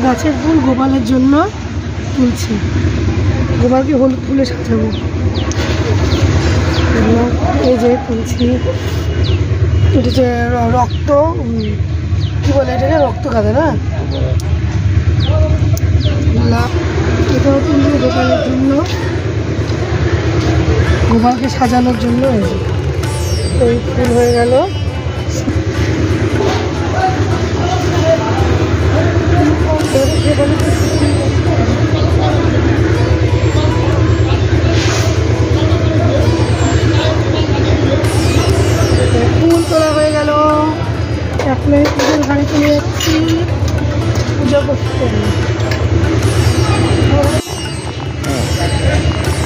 গাছের ফুল গোপালের জন্য তুলছি, গোপালকে হলুদ ফুলে সাজাবো। এই যে তুলছি, এটা হচ্ছে রক্ত, কি বলে এটাকে, রক্ত গাঁদা না, এটাও তুলছি গোপালের জন্য, গোপালকে সাজানোর জন্য। এই ফুল হয়ে গেল। ফুল তোলা হয়ে গেল, এখন পুজোর ঘাড়ে চলে যাচ্ছি পূজা করতে।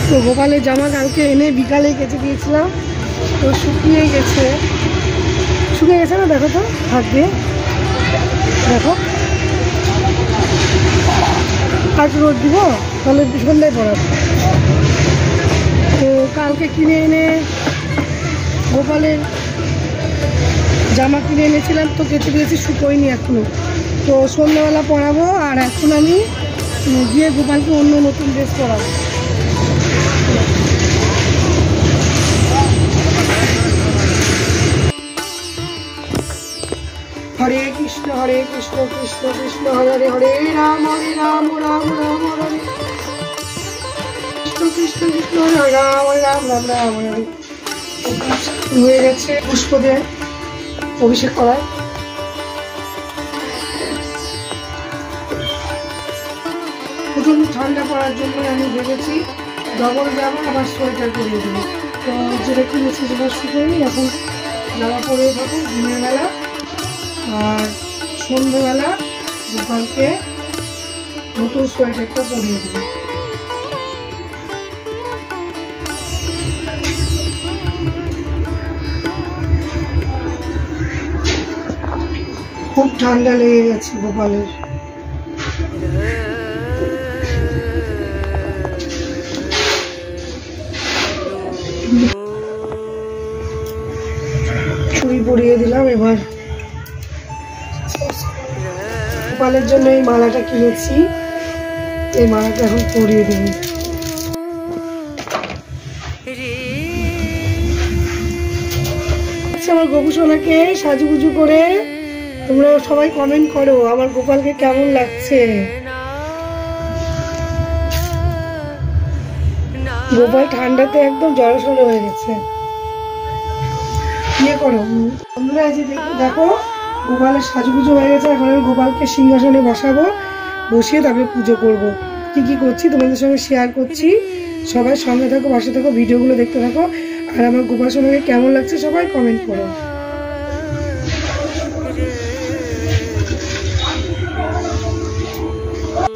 তো গোপালের জামা কালকে এনে বিকালে কেচে দিয়েছিলাম, তো শুকিয়ে গেছে না, দেখো তো হাত দিয়ে দেখো। আর রোদ দিব তাহলে সন্ধ্যায় পড়াবো। তো কালকে কিনে এনে গোপালের জামা কিনে এনেছিলাম, তো কেচে দিয়েছি, শুকোয়নি এখনো। তো সন্ধ্যাবেলা পরাবো, আর এখন আমি গিয়ে গোপালকে অন্য নতুন ড্রেস পরাবো। হরে কৃষ্ণ কৃষ্ণ কৃষ্ণ হরে হরে, হরে রাম রাম রাম হরে কৃষ্ণ কৃষ্ণ কৃষ্ণ হরে রাম রাম রাম রাম হরে। হয়ে গেছে পুষ্প দিয়ে অভিষেক করার। প্রচন্ড ঠান্ডা পড়ার জন্য আমি ভেবেছি ডবল জামা আবার সোয়েটার পরিয়ে দেবো। তো যেটা কিনেছি সেটা শুকোয়নি, এখন জামা পরে থাকো দিনের বেলা, আর সন্ধ্যেবেলা গোপালকে নতুন সোয়েটারটা পরিয়ে দেবো। খুব ঠান্ডা লেগে গেছে গোপালের। চুড়ি পরিয়ে দিলাম। এবার গোপালের জন্য এই মালাটা কিনেছি, এই মালাটা এখন পরিয়ে দেবো। আমার গোপু সোনাকে সাজুগুজু করে তোমরা সবাই কমেন্ট করো আমার গোপালকে কেমন লাগছে। গোপাল ঠান্ডাতে একদম জড়সড় হয়ে গেছে। ইয়ে করো বন্ধুরা, এই যে দেখো গোপালের সাজুগুজু হয়ে গেছে। এখন আমি গোপালকে সিংহাসনে বসাবো, বসিয়ে তারপরে পুজো করবো। কি কি করছি তোমাদের সঙ্গে শেয়ার করছি, সবাই সঙ্গে থাকো, পাশে থাকো, ভিডিওগুলো দেখতে থাকো। আর আমার গোপাল সোনাকে কেমন লাগছে সবাই কমেন্ট করো।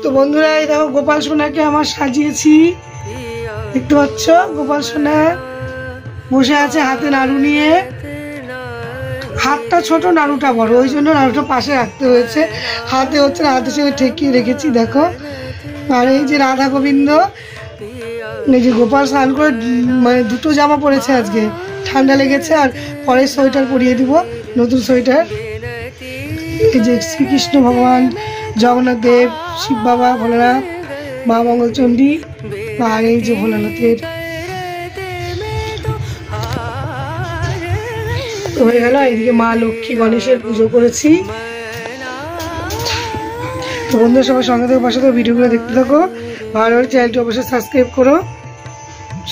তো বন্ধুরা, এই দেখো গোপাল সোনাকে আমার সাজিয়েছি, দেখতে পাচ্ছ। গোপাল সোনা বসে আছে হাতে নাড়ু নিয়ে। হাতটা ছোট, নাড়ুটা বড়, ওই জন্য নাড়ুটা পাশে রাখতে হয়েছে। হাতে হচ্ছে না, হাতের সঙ্গে ঠেকিয়ে রেখেছি দেখো। আর এই যে রাধা গোবিন্দ, এই যে গোপাল স্নান করে মানে দুটো জামা পরেছে আজকে, ঠান্ডা লেগেছে। আর পরে সোয়েটার পরিয়ে দিব, নতুন সোয়েটার। এই যে শ্রীকৃষ্ণ ভগবান, জগন্নাথ দেব, শিব বাবা, ভোলানাথ, মা মঙ্গলচণ্ডী, আর এই যে ভোলানাথের হয়ে গেল। এইদিকে মা লক্ষ্মী গণেশের পুজো করেছি। তো বন্ধুরা সবাই সঙ্গে থাকো, পাশে থাকো, ভিডিওগুলো দেখতে থাকো। ভালো হলে চ্যানেলটি অবশ্যই সাবস্ক্রাইব করো,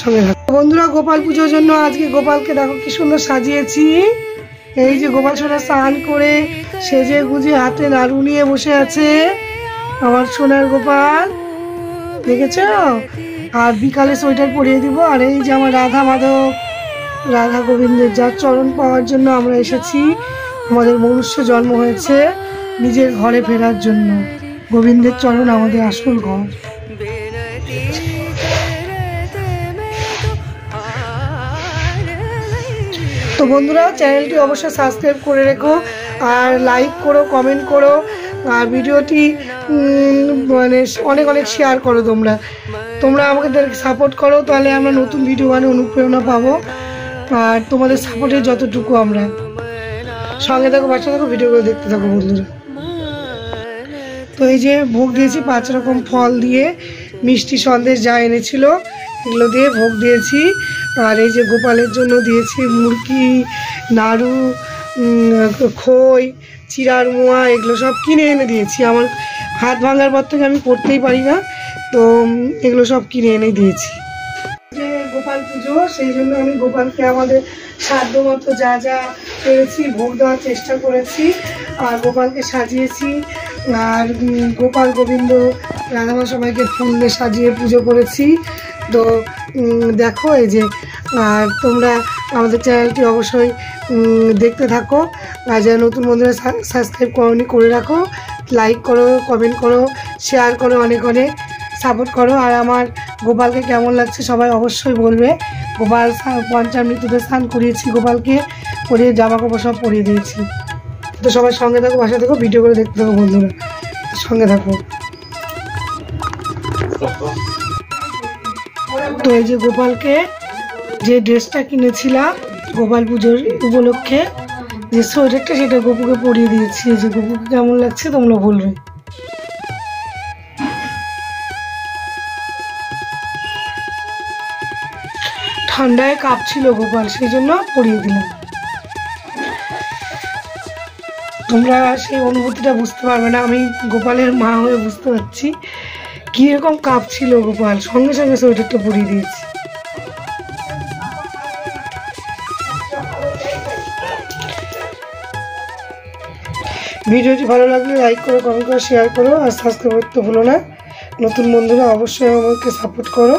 সঙ্গে থাকো। বন্ধুরা গোপাল পুজোর জন্য আজকে গোপালকে দেখো কি সুন্দর সাজিয়েছি। এই যে গোপাল সোনা স্নান করে সেজে গুজে হাতে নাড়ু নিয়ে বসে আছে আমার সোনার গোপাল, দেখেছ। আর বিকালে সোয়েটার পরিয়ে দিব। আর এই যে আমার রাধা মাধব, রাধা গোবিন্দের যার চরণ পাওয়ার জন্য আমরা এসেছি। আমাদের মনুষ্য জন্ম হয়েছে নিজের ঘরে ফেরার জন্য। গোবিন্দের চরণ আমাদের আসল ঘর। তো বন্ধুরা চ্যানেলটি অবশ্যই সাবস্ক্রাইব করে রেখো, আর লাইক করো, কমেন্ট করো, আর ভিডিওটি মানে অনেক অনেক শেয়ার করো। তোমরা আমাদের সাপোর্ট করো, তাহলে আমরা নতুন ভিডিও বানিয়ে অনুপ্রেরণা পাবো। আর তোমাদের সাপোর্টে যতটুকু আমরা সঙ্গে থাকো, বাচ্চা থাকো, ভিডিওগুলো দেখতে থাকো বন্ধুরা। তো এই যে ভোগ দিয়েছি 5 রকম ফল দিয়ে, মিষ্টি সন্দেশ যা এনেছিল এগুলো দিয়ে ভোগ দিয়েছি। আর এই যে গোপালের জন্য দিয়েছি মুরগি, নাড়ু, খই, চিড়ার মোয়া, এগুলো সব কিনে এনে দিয়েছি। আমার হাত ভাঙার পর থেকে আমি করতেই পারি না, তো এগুলো সব কিনে এনে দিয়েছি। যে গোপাল পুজো, সেই জন্য আমি গোপালকে আমাদের সাধ্য মতো যা যা পেরেছি ভোগ দেওয়ার চেষ্টা করেছি, আর গোপালকে সাজিয়েছি। আর গোপাল গোবিন্দ রাধামা সবাইকে ফুল দিয়ে সাজিয়ে পুজো করেছি। তো দেখো এই যে, আর তোমরা আমাদের চ্যানেলটি অবশ্যই দেখতে থাকো, আর যারা নতুন বন্ধুরা সাবস্ক্রাইব করোনি করে রাখো, লাইক করো, কমেন্ট করো, শেয়ার করো, অনেক অনেক সাপোর্ট করো। আর আমার গোপালকে কেমন লাগছে সবাই অবশ্যই বলবে। গোপাল পঞ্চামৃততে স্নান করিয়েছি, গোপালকে পরিয়ে জামা কাপড় সব পরিয়ে দিয়েছি। তো সবাই সঙ্গে থাকো, বাসা থাকো, ভিডিও করে দেখতে থাকো বন্ধুরা, সঙ্গে থাকো। তো এই যে গোপালকে যে ড্রেসটা কিনেছিলাম গোপাল পুজোর উপলক্ষে, যে সোয়েটারটা, সেটা গপুকে পরিয়ে দিয়েছি। এই যে গপুকে কেমন লাগছে তোমরা বলবে। ঠান্ডায় কাঁপছিল গোপাল, সেই জন্য পরিয়ে দিলাম। তোমরা সেই অনুভূতিটা বুঝতে পারবে না, আমি গোপালের মা হয়ে বুঝতে পারছি কীরকম কাঁপছিল গোপাল। সঙ্গে সঙ্গে সোয়েটারটা পরিয়ে দিয়েছি। ভিডিওটি ভালো লাগলে লাইক করো, কমেন্ট করো, শেয়ার করো, আর সাবস্ক্রাইব করতে ভুলো না। নতুন বন্ধুরা অবশ্যই আমাকে সাপোর্ট করো।